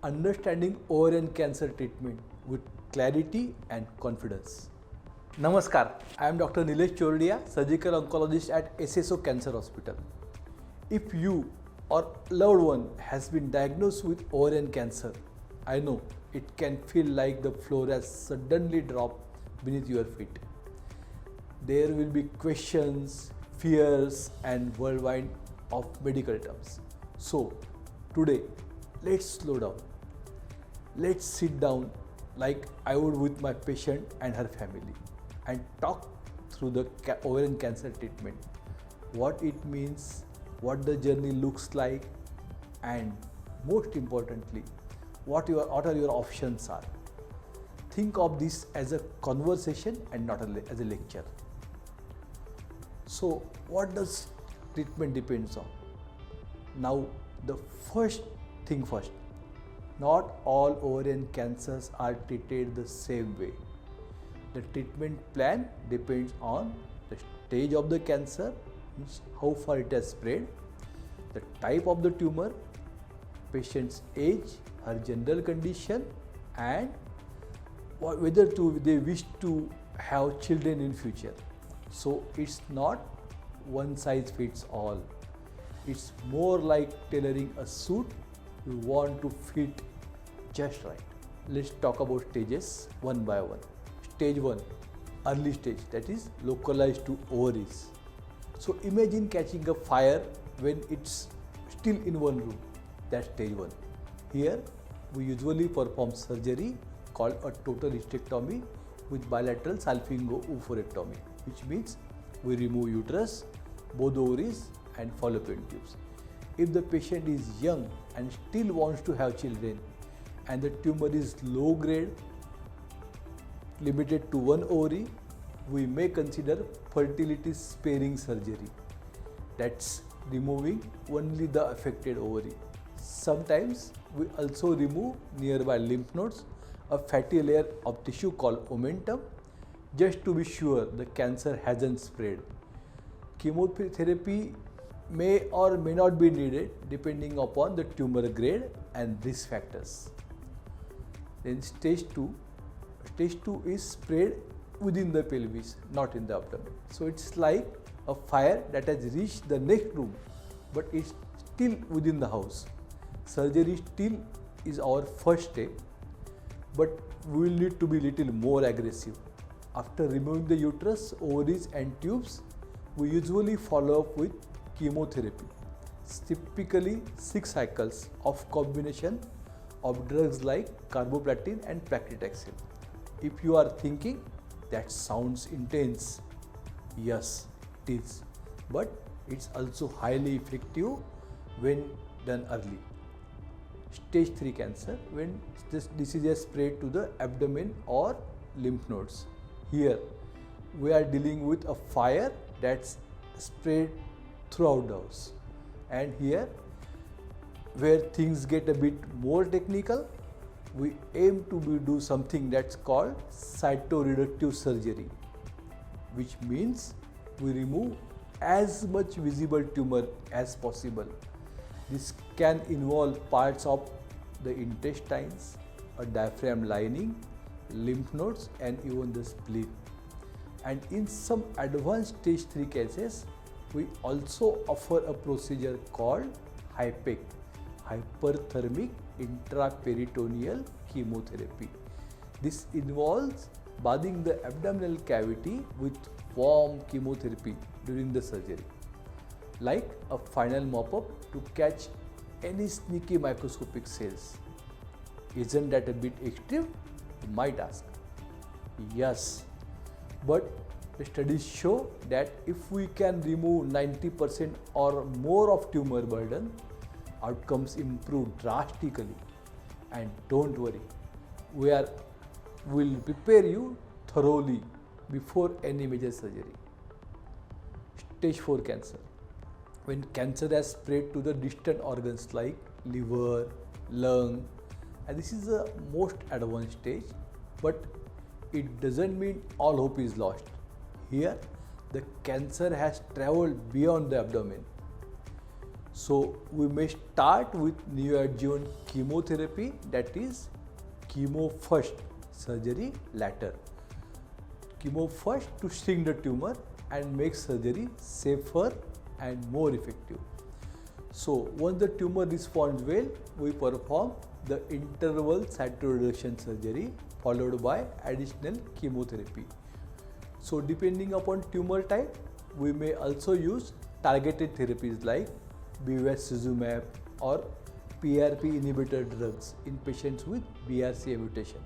understanding ovarian cancer treatment with clarity and confidence. Namaskar, I am Dr. Nilesh, surgical oncologist at SSO Cancer Hospital. If you or loved one has been diagnosed with ovarian cancer, I know it can feel like the floor has suddenly dropped beneath your feet. There will be questions, fears and whirlwind of medical terms. So today, let's slow down. Let's sit down like I would with my patient and her family and talk through the ovarian cancer treatment, what it means, what the journey looks like, and most importantly, what are your options are. Think of this as a conversation and not as a lecture. So what does treatment depends on? Now the first thing first, not all ovarian cancers are treated the same way. The treatment plan depends on the stage of the cancer, how far it has spread, the type of the tumor, patient's age, her general condition, and whether they wish to have children in future. So it's not one size fits all. It's more like tailoring a suit you want to fit just right. Let's talk about stages one by one. Stage 1, early stage, that is localized to ovaries. So imagine catching a fire when it's still in one room. That's stage 1. Here we usually perform surgery called a total hysterectomy with bilateral salpingo-oophorectomy, which means we remove uterus, both ovaries and fallopian tubes. If the patient is young and still wants to have children and the tumor is low grade, limited to one ovary, we may consider fertility sparing surgery. That's removing only the affected ovary. Sometimes we also remove nearby lymph nodes, a fatty layer of tissue called omentum, just to be sure the cancer hasn't spread. Chemotherapy may or may not be needed depending upon the tumor grade and risk factors. Then stage 2. Stage 2 is spread within the pelvis, not in the abdomen. So it's like a fire that has reached the next room, but it's still within the house. Surgery still is our first step, but we will need to be little more aggressive. After removing the uterus, ovaries and tubes, we usually follow up with chemotherapy. It's typically 6 cycles of combination of drugs like carboplatin and paclitaxel. If you are thinking that sounds intense, yes, it is, but it's also highly effective when done early. Stage 3 cancer, when this disease has spread to the abdomen or lymph nodes. Here we are dealing with a fire that's spread throughout the house, and here where things get a bit more technical, we aim to do something that's called cytoreductive surgery, which means we remove as much visible tumor as possible. This can involve parts of the intestines, a diaphragm lining, lymph nodes and even the spleen. And in some advanced stage 3 cases, we also offer a procedure called HIPEC, hyperthermic intraperitoneal chemotherapy. This involves bathing the abdominal cavity with warm chemotherapy during the surgery, like a final mop-up to catch any sneaky microscopic cells. Isn't that a bit extreme? You might ask. Yes, but the studies show that if we can remove 90% or more of tumor burden, outcomes improve drastically. And don't worry, we will prepare you thoroughly before any major surgery. Stage 4 cancer, when cancer has spread to the distant organs like liver, lung, and this is the most advanced stage, but it doesn't mean all hope is lost. Here, the cancer has traveled beyond the abdomen. So we may start with neoadjuvant chemotherapy, that is chemo first, surgery later. Chemo first to shrink the tumor and make surgery safer and more effective. So once the tumor responds well, we perform the interval cytoreduction surgery followed by additional chemotherapy. So depending upon tumor type, we may also use targeted therapies like bevacizumab or PRP inhibitor drugs in patients with BRCA mutation.